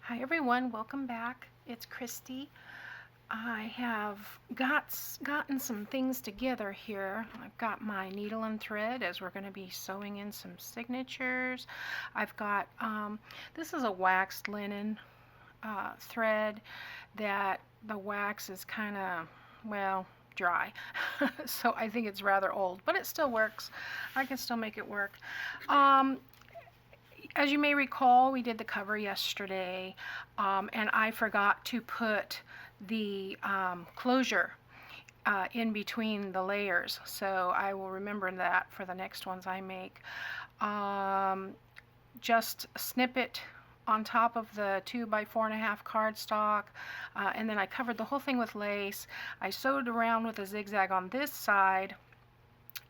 Hi everyone, welcome back. It's Christy. I have gotten some things together here. I've got my needle and thread as we're going to be sewing in some signatures. I've got, this is a waxed linen thread that the wax is kind of, well, dry. So I think it's rather old, but it still works. I can still make it work. As you may recall, we did the cover yesterday, and I forgot to put the closure in between the layers, so I will remember that for the next ones I make. Just snip it on top of the 2x4.5 cardstock, and then I covered the whole thing with lace. I sewed around with a zigzag on this side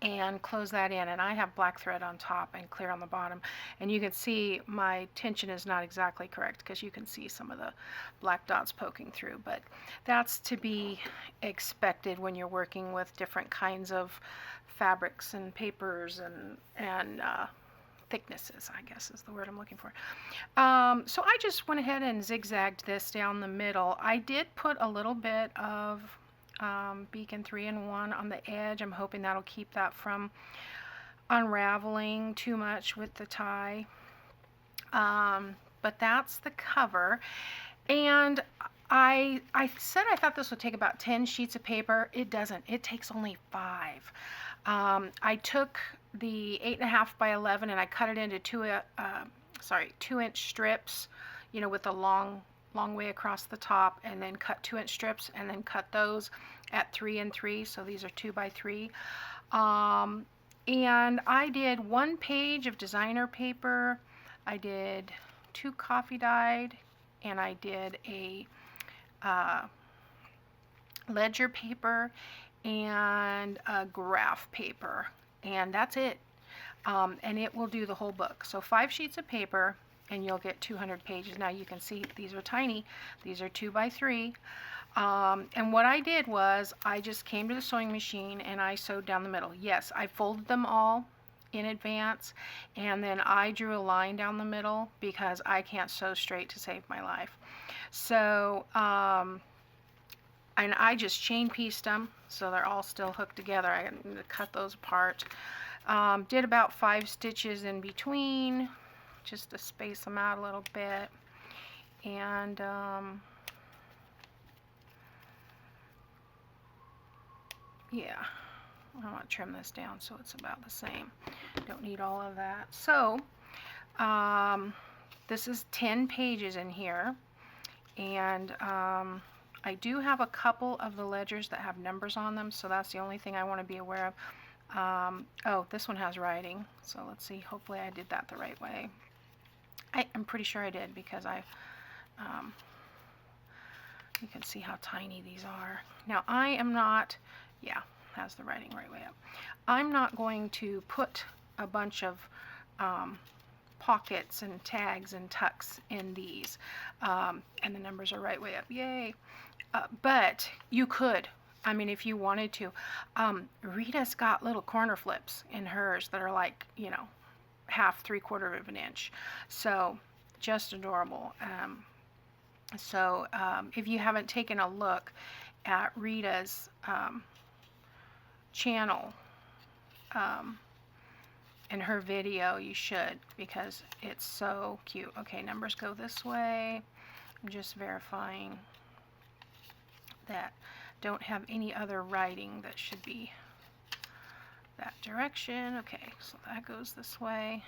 and close that in, and I have black thread on top and clear on the bottom, and you can see my tension is not exactly correct because you can see some of the black dots poking through, but that's to be expected when you're working with different kinds of fabrics and papers and thicknesses, I guess is the word I'm looking for. So I just went ahead and zigzagged this down the middle. I did put a little bit of beacon 3-in-1 on the edge. I'm hoping that'll keep that from unraveling too much with the tie. But that's the cover, and I said I thought this would take about 10 sheets of paper. It doesn't. It takes only 5. I took the 8.5 by 11 and I cut it into 2-inch strips, you know, with the long way across the top, and then cut 2-inch strips and then cut those at 3 and 3, so these are 2x3. And I did 1 page of designer paper, I did 2 coffee dyed, and I did a ledger paper and a graph paper, and that's it. And it will do the whole book. So 5 sheets of paper and you'll get 200 pages. Now you can see these are tiny. These are 2x3. And what I did was I just came to the sewing machine and I sewed down the middle. Yes, I folded them all in advance, and then I drew a line down the middle because I can't sew straight to save my life. So, and I just chain pieced them so they're all still hooked together. I need to cut those apart. Did about 5 stitches in between, just to space them out a little bit, and yeah, I want to trim this down so it's about the same. Don't need all of that. So this is 10 pages in here, and I do have a couple of the ledgers that have numbers on them, so that's the only thing I want to be aware of. Oh, this one has writing, so let's see, hopefully I did that the right way. I'm pretty sure I did, because you can see how tiny these are. Now I am not, yeah, has the writing right way up. I'm not going to put a bunch of pockets and tags and tucks in these, and the numbers are right way up, yay. But you could, I mean, if you wanted to. Rita's got little corner flips in hers that are like, you know, 1/2, 3/4 of an inch. So just adorable. If you haven't taken a look at Rita's channel in her video, you should, because it's so cute. Okay, numbers go this way. I'm just verifying that don't have any other writing that should be that direction. Okay, so that goes this way.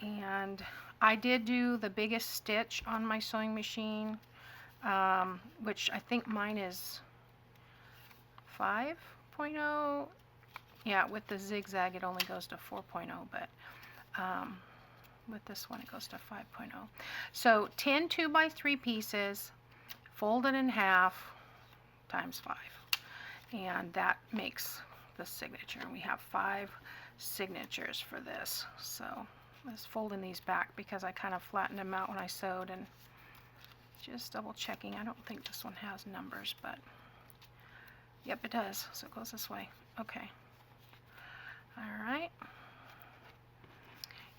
And I did do the biggest stitch on my sewing machine, which I think mine is 5.0. Yeah, with the zigzag it only goes to 4.0, but with this one it goes to 5.0. So 10 2x3 pieces, folded in half, times 5. And that makes the signature. And we have 5 signatures for this. So let's fold in these back because I kind of flattened them out when I sewed, and just double checking. I don't think this one has numbers, but yep, it does. So it goes this way. Okay. All right.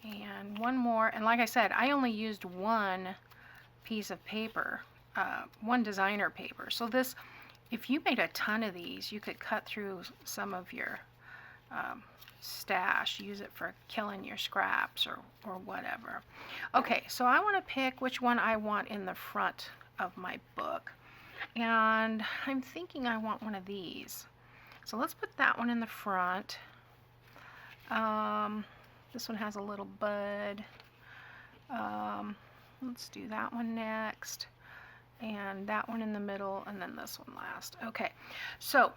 And one more, and like I said, I only used one piece of paper, one designer paper. So this, if you made a ton of these, you could cut through some of your stash, use it for killing your scraps or whatever. Okay, so I want to pick which one I want in the front of my book. And I'm thinking I want one of these. So let's put that one in the front. This one has a little bud. Let's do that one next. And that one in the middle, and then this one last. Okay, so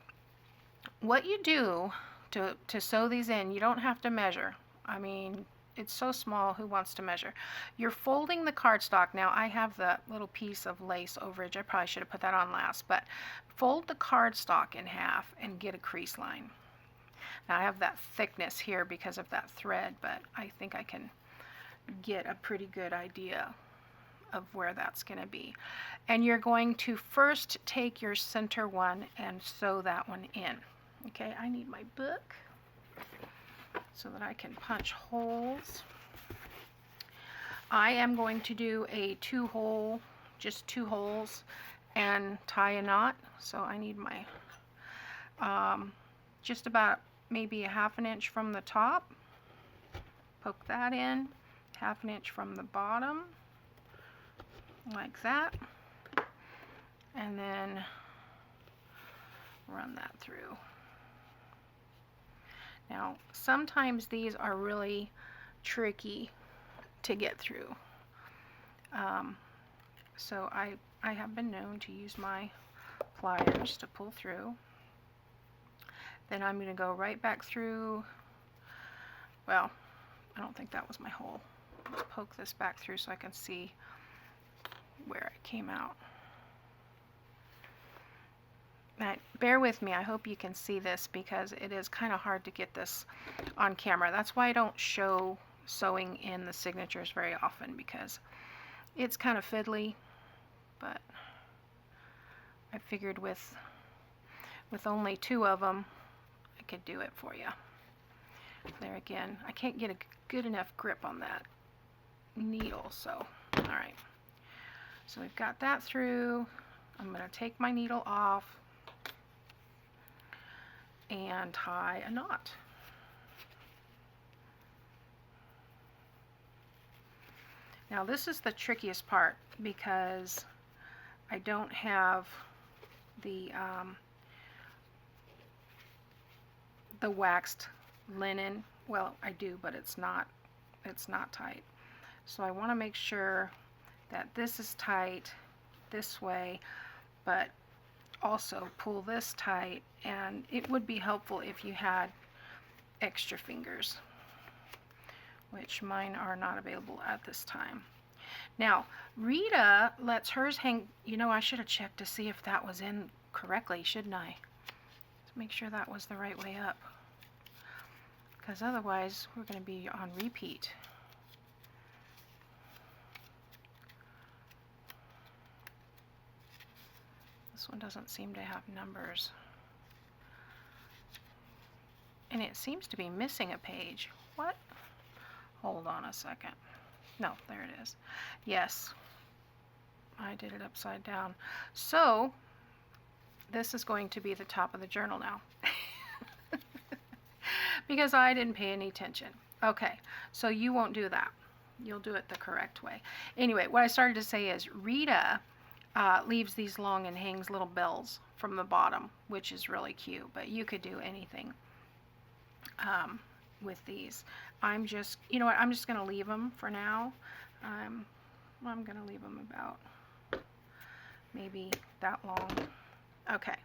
what you do to sew these in, you don't have to measure. I mean, it's so small, who wants to measure? You're folding the cardstock. Now I have the little piece of lace overage. I probably should have put that on last, but fold the cardstock in half and get a crease line. Now I have that thickness here because of that thread, but I think I can get a pretty good idea of where that's going to be. And you're going to first take your center one and sew that one in. Okay, I need my book so that I can punch holes. I am going to do a just two holes and tie a knot. So I need my just about maybe a ½ inch from the top. Poke that in, ½ inch from the bottom, like that, and then run that through. Now, sometimes these are really tricky to get through. So I have been known to use my pliers to pull through. Then I'm going to go right back through. Well, I don't think that was my hole. Let's poke this back through so I can see where it came out. Now, bear with me, I hope you can see this because it is kind of hard to get this on camera. That's why I don't show sewing in the signatures very often, because it's kind of fiddly, but I figured with only 2 of them, I could do it for you. There again, I can't get a good enough grip on that needle, so alright. So we've got that through. I'm going to take my needle off and tie a knot. Now this is the trickiest part because I don't have the waxed linen. Well, I do, but it's not tight. So I want to make sure that this is tight this way, but also pull this tight, and it would be helpful if you had extra fingers, which mine are not available at this time. Now, Rita lets hers hang, you know, I should have checked to see if that was in correctly, shouldn't I? Let's make sure that was the right way up, because otherwise we're going to be on repeat. This one doesn't seem to have numbers. And it seems to be missing a page. What? Hold on a second. No, there it is. Yes, I did it upside down. So, this is going to be the top of the journal now. Because I didn't pay any attention. Okay, so you won't do that. You'll do it the correct way. Anyway, what I started to say is Rita leaves these long and hangs little bells from the bottom, which is really cute, but you could do anything with these. I'm just, you know what, I'm just going to leave them for now. I'm going to leave them about maybe that long. Okay,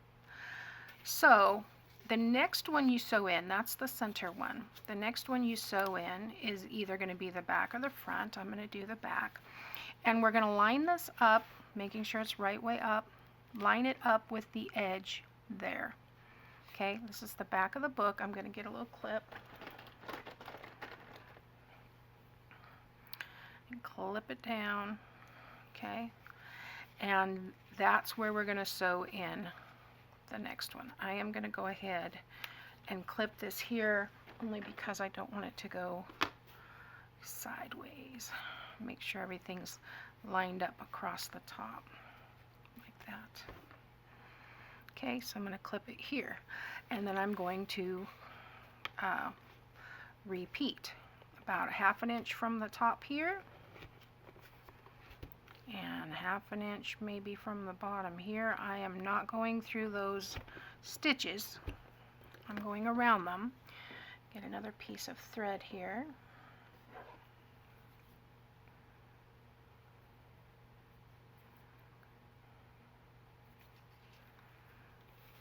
so the next one you sew in, that's the center one. The next one you sew in is either going to be the back or the front. I'm going to do the back. And we're going to line this up, making sure it's right way up. Line it up with the edge there. Okay, this is the back of the book. I'm going to get a little clip and clip it down. Okay, and that's where we're going to sew in the next one. I am going to go ahead and clip this here only because I don't want it to go sideways. Make sure everything's lined up across the top like that. Okay, so I'm going to clip it here, and then I'm going to repeat about 1/2 inch from the top here, and 1/2 inch maybe from the bottom here. I am not going through those stitches. I'm going around them. Get another piece of thread here.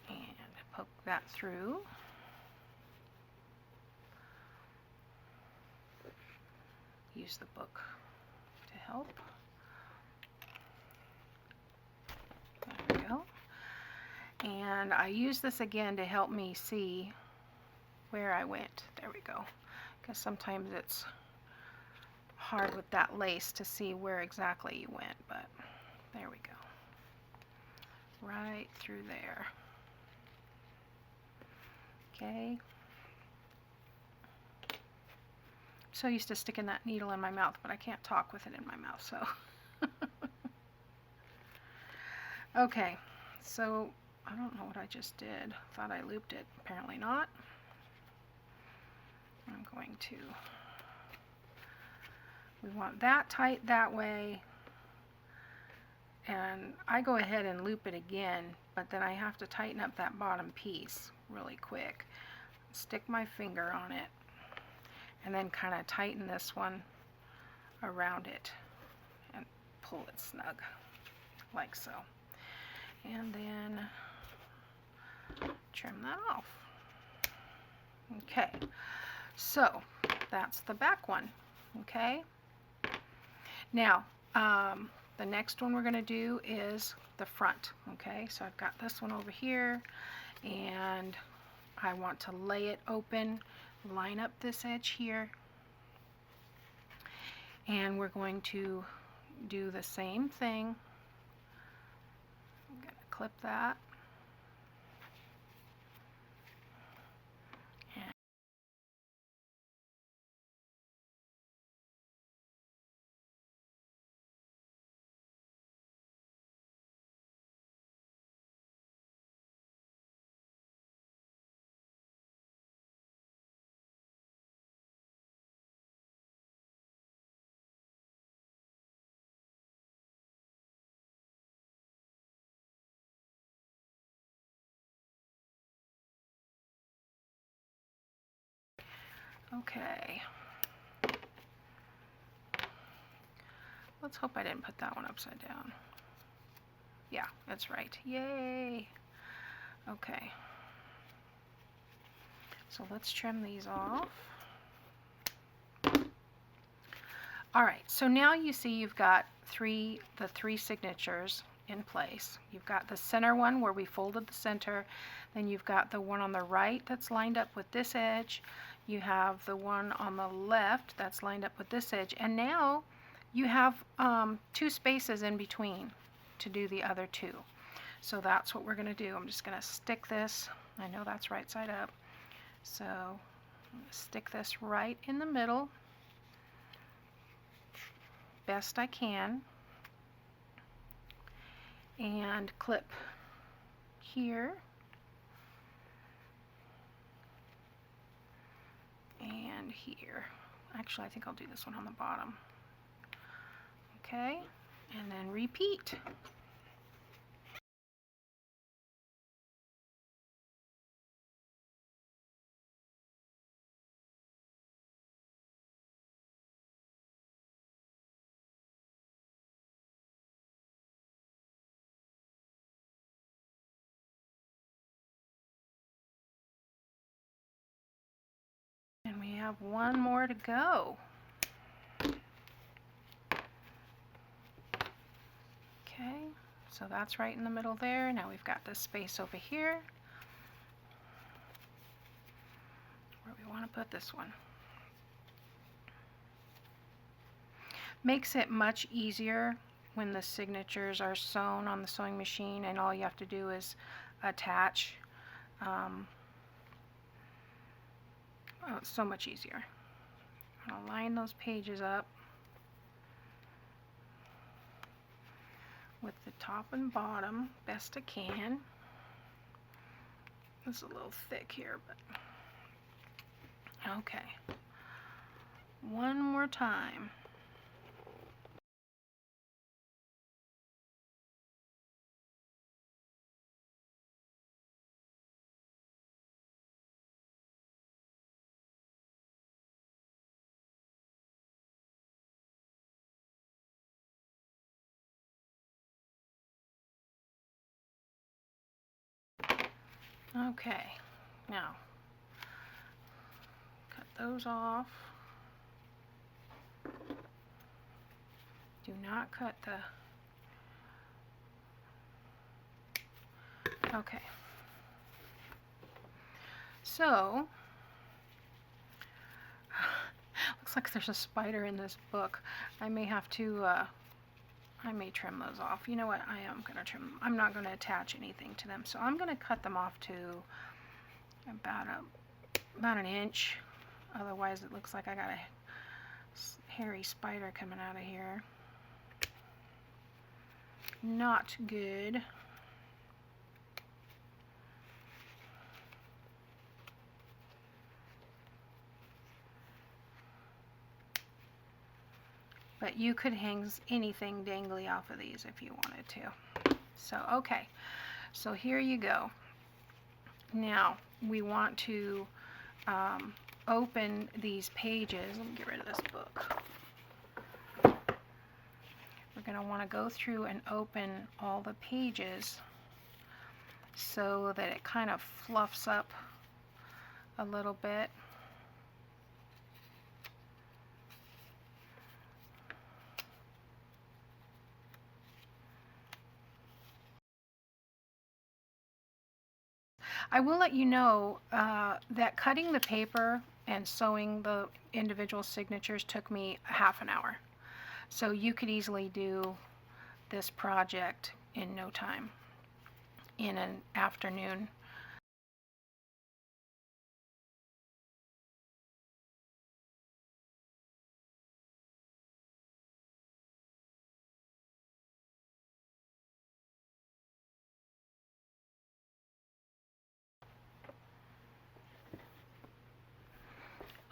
And poke that through. Use the book to help. There we go. And I use this again to help me see where I went. There we go. Because sometimes it's hard with that lace to see where exactly you went, but there we go. Right through there. Okay. So used to sticking that needle in my mouth, but I can't talk with it in my mouth, so. Okay, so I don't know what I just did. Thought I looped it. Apparently not. I'm going to, we want that tight that way, and I go ahead and loop it again, but then I have to tighten up that bottom piece really quick. Stick my finger on it, and then kind of tighten this one around it and pull it snug like so, and then trim that off. Okay, so that's the back one. Okay, now the next one we're going to do is the front. Okay, so I've got this one over here, and I want to lay it open, line up this edge here, and we're going to do the same thing. I'm going to clip that. Okay. Let's hope I didn't put that one upside down. Yeah, that's right. Yay! Okay. So let's trim these off. Alright, so now you see you've got the three signatures in place. You've got the center one where we folded the center, then you've got the one on the right that's lined up with this edge, you have the one on the left that's lined up with this edge, and now you have 2 spaces in between to do the other 2. So that's what we're going to do. I'm just going to stick this, I know that's right side up, so I'm going to stick this right in the middle best I can, and clip here and here. Actually, I think I'll do this one on the bottom. Okay, and then repeat. And we have one more to go. Okay, so that's right in the middle there. Now we've got this space over here where we want to put this one. Makes it much easier when the signatures are sewn on the sewing machine and all you have to do is attach. Oh, it's so much easier. I'll line those pages up with the top and bottom best I can. It's a little thick here, but okay. One more time. Okay, now cut those off. Do not cut the... Okay. So, looks like there's a spider in this book. I may have to, I may trim those off. You know what? I am going to trim them. I'm not going to attach anything to them. So I'm going to cut them off to about an inch. Otherwise it looks like I got a hairy spider coming out of here. Not good. But you could hang anything dangly off of these if you wanted to. So, okay. So here you go. Now, we want to open these pages. Let me get rid of this book. We're going to want to go through and open all the pages so that it kind of fluffs up a little bit. I will let you know that cutting the paper and sewing the individual signatures took me half an hour. So you could easily do this project in no time, in an afternoon.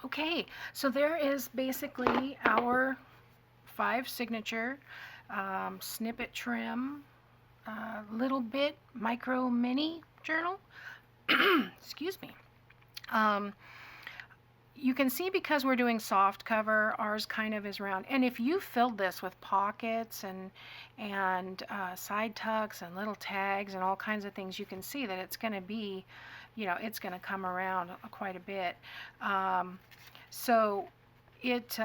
Okay, so there is basically our 5 signature snippet trim, little bit micro mini journal. Excuse me. You can see because we're doing soft cover, ours kind of is round. And if you filled this with pockets and side tucks and little tags and all kinds of things, you can see that it's going to be, you know, it's going to come around quite a bit. So it,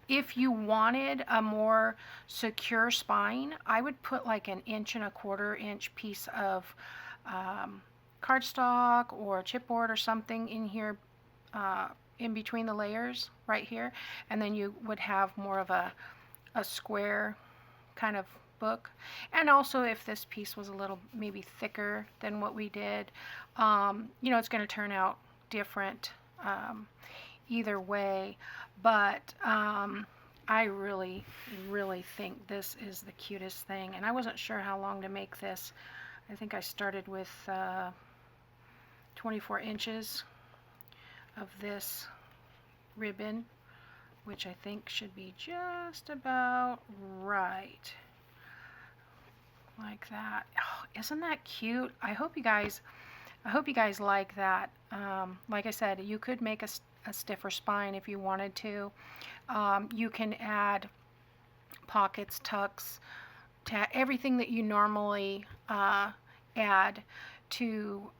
if you wanted a more secure spine, I would put like an 1¼ inch piece of cardstock or chipboard or something in here, in between the layers right here, and then you would have more of a square kind of book. And also if this piece was a little maybe thicker than what we did, you know, it's going to turn out different either way. But I really think this is the cutest thing, and I wasn't sure how long to make this. I think I started with 24 inches of this ribbon, which I think should be just about right, like that. Oh, isn't that cute? I hope you guys like that. Like I said, you could make a stiffer spine if you wanted to. You can add pockets, tucks, everything that you normally add to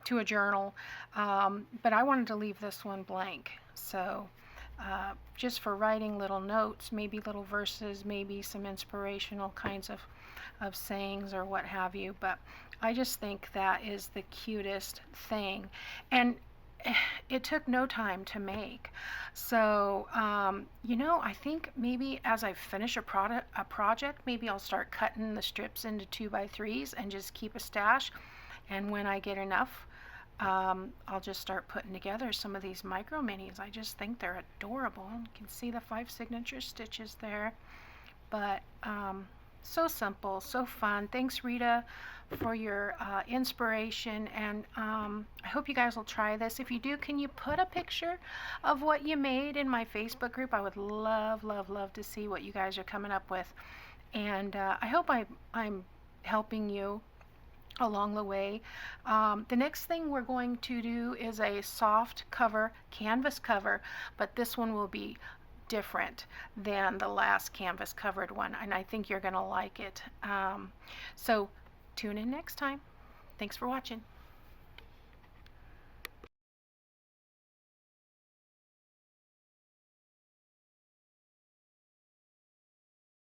a journal, but I wanted to leave this one blank, so just for writing little notes, maybe little verses, maybe some inspirational kinds of sayings or what have you. But I just think that is the cutest thing, and it took no time to make. So you know, I think maybe as I finish a project, maybe I'll start cutting the strips into 2x3s and just keep a stash, and when I get enough I'll just start putting together some of these micro minis. I just think they're adorable. You can see the 5 signature stitches there. But so simple, so fun. Thanks, Rita, for your inspiration, and I hope you guys will try this. If you do, can you put a picture of what you made in my Facebook group? I would love, love, love to see what you guys are coming up with. And I hope I'm helping you along the way. The next thing we're going to do is a soft cover, canvas cover, but this one will be different than the last canvas covered one, and I think you're going to like it. So tune in next time. Thanks for watching.